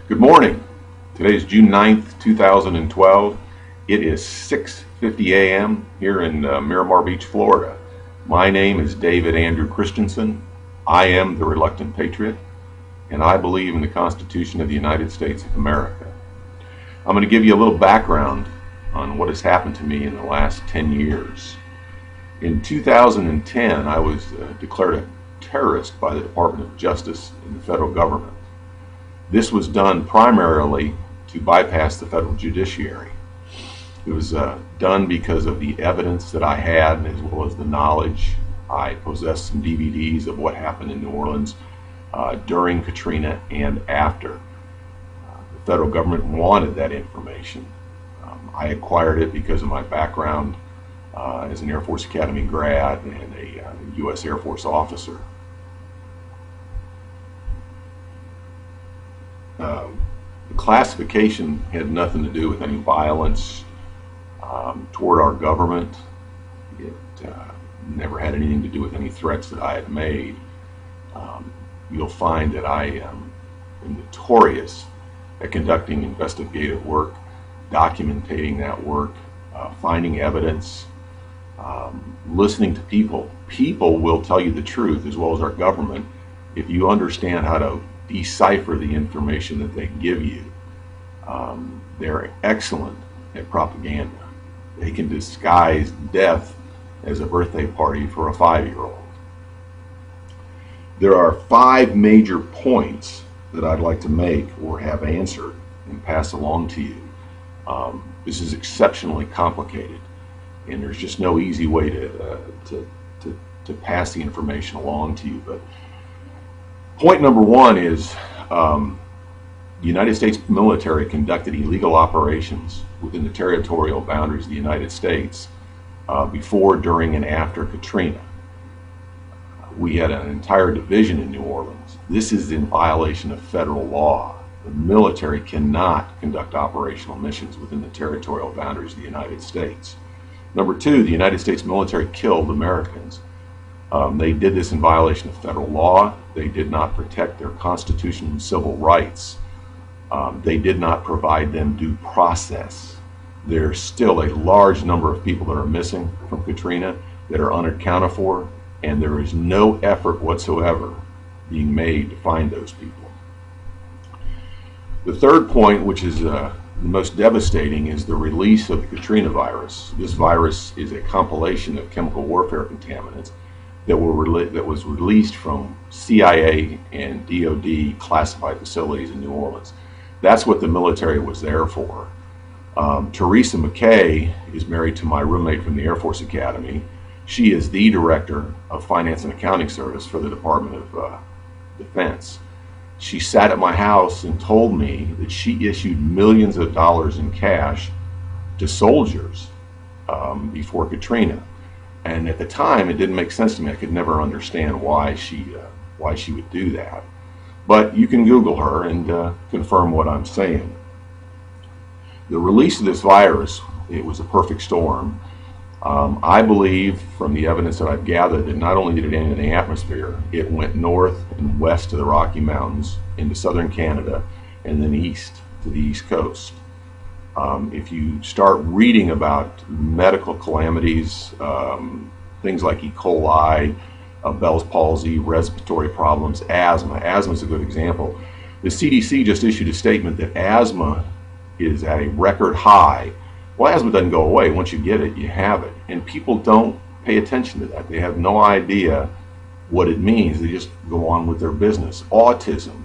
Good morning. Today is June 9th, 2012. It is 6:50 a.m. here in Miramar Beach, Florida. My name is David Andrew Christensen. I am the Reluctant Patriot, and I believe in the Constitution of the United States of America. I'm going to give you a little background on what has happened to me in the last 10 years. In 2010, I was declared a terrorist by the Department of Justice in the federal government. This was done primarily to bypass the federal judiciary. It was done because of the evidence that I had, as well as the knowledge. I possessed some DVDs of what happened in New Orleans during Katrina and after. The federal government wanted that information. I acquired it because of my background as an Air Force Academy grad and a U.S. Air Force officer. The classification had nothing to do with any violence toward our government. It never had anything to do with any threats that I had made. You'll find that I am notorious at conducting investigative work, documenting that work, finding evidence, listening to people. People will tell you the truth, as well as our government, if you understand how to decipher the information that they give you. They're excellent at propaganda. They can disguise death as a birthday party for a 5-year-old. There are 5 major points that I'd like to make or have answered and pass along to you. This is exceptionally complicated, and there's just no easy way to pass the information along to you. But point number 1 is the United States military conducted illegal operations within the territorial boundaries of the United States before, during, and after Katrina. We had an entire division in New Orleans. This is in violation of federal law. The military cannot conduct operational missions within the territorial boundaries of the United States. Number 2, the United States military killed Americans. They did this in violation of federal law. They did not protect their constitutional and civil rights. They did not provide them due process. There's still a large number of people that are missing from Katrina that are unaccounted for, and there is no effort whatsoever being made to find those people. The third point, which is the most devastating, is the release of the Katrina virus. This virus is a compilation of chemical warfare contaminants that was released from CIA and DOD classified facilities in New Orleans. That's what the military was there for. Teresa McKay is married to my roommate from the Air Force Academy. She is the Director of Finance and Accounting Service for the Department of Defense. She sat at my house and told me that she issued millions of dollars in cash to soldiers before Katrina. And at the time, it didn't make sense to me. I could never understand why she would do that. But you can Google her and confirm what I'm saying. The release of this virus, it was a perfect storm. I believe, from the evidence that I've gathered, that not only did it end in the atmosphere, it went north and west to the Rocky Mountains, into southern Canada, and then east to the East Coast. If you start reading about medical calamities, things like E. coli, Bell's palsy, respiratory problems, asthma. Asthma is a good example. The CDC just issued a statement that asthma is at a record high. Well, asthma doesn't go away. Once you get it, you have it. And people don't pay attention to that. They have no idea what it means. They just go on with their business. Autism,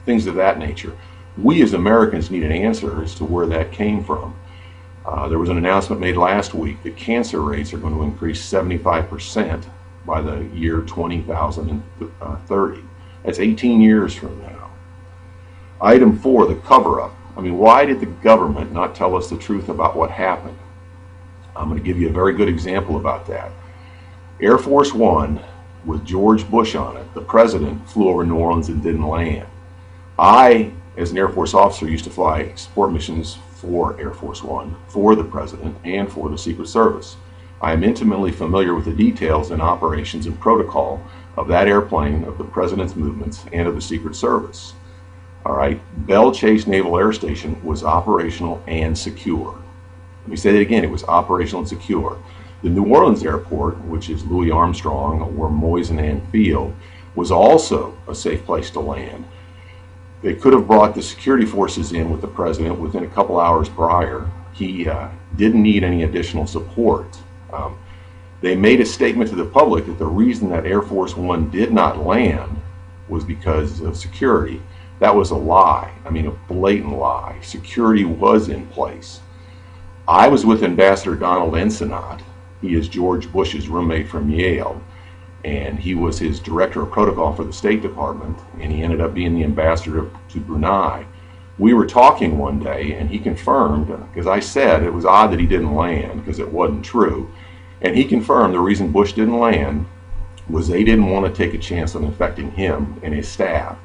things of that nature. We as Americans need an answer as to where that came from. There was an announcement made last week that cancer rates are going to increase 75% by the year 2030. That's 18 years from now. Item 4, the cover-up. I mean, why did the government not tell us the truth about what happened? I'm going to give you a very good example about that. Air Force One, with George Bush on it, the president flew over New Orleans and didn't land. I, as an Air Force officer, used to fly support missions for Air Force One, for the president, and for the Secret Service. I am intimately familiar with the details and operations and protocol of that airplane, of the president's movements, and of the Secret Service. All right, Belle Chase Naval Air Station was operational and secure. Let me say that again, it was operational and secure. The New Orleans airport, which is Louis Armstrong or Moynihan Field, was also a safe place to land. They could have brought the security forces in with the president within a couple hours prior. He didn't need any additional support. They made a statement to the public that the reason that Air Force One did not land was because of security. That was a lie. I mean, a blatant lie. Security was in place. I was with Ambassador Donald Ensenat. He is George Bush's roommate from Yale, and he was his director of protocol for the State Department, and he ended up being the ambassador to Brunei. We were talking one day, and he confirmed, because I said it was odd that he didn't land, because it wasn't true, and he confirmed the reason Bush didn't land was they didn't want to take a chance on infecting him and his staff.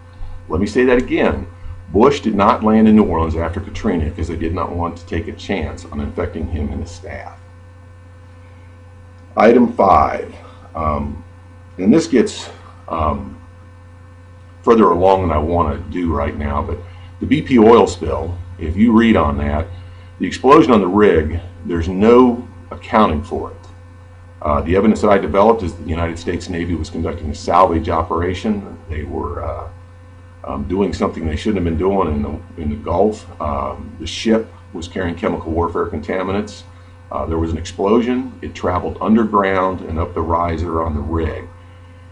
Let me say that again. Bush did not land in New Orleans after Katrina because they did not want to take a chance on infecting him and his staff. Item 5, and this gets further along than I want to do right now, but the BP oil spill, if you read on that, the explosion on the rig, there's no accounting for it. The evidence that I developed is that the United States Navy was conducting a salvage operation. They were doing something they shouldn't have been doing in the Gulf. The ship was carrying chemical warfare contaminants. There was an explosion. It traveled underground and up the riser on the rig.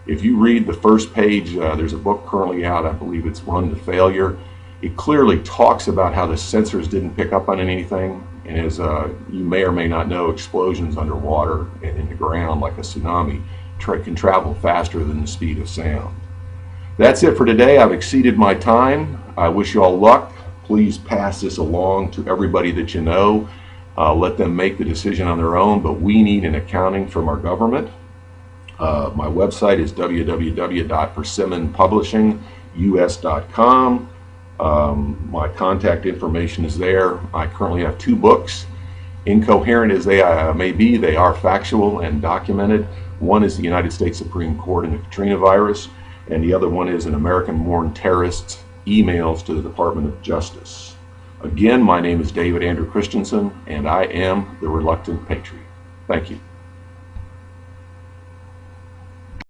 If you read the first page, there's a book currently out, I believe it's Run to Failure. It clearly talks about how the sensors didn't pick up on anything. And as you may or may not know, explosions underwater and in the ground, like a tsunami, can travel faster than the speed of sound. That's it for today. I've exceeded my time. I wish you all luck. Please pass this along to everybody that you know. Let them make the decision on their own, but we need an accounting from our government. My website is www.persimmonpublishingus.com. My contact information is there. I currently have 2 books. Incoherent as they may be, they are factual and documented. One is the United States Supreme Court and the Katrina virus, and the other one is An American-Born Terrorist's Emails to the Department of Justice. Again, my name is David Andrew Christensen, and I am the Reluctant Patriot. Thank you.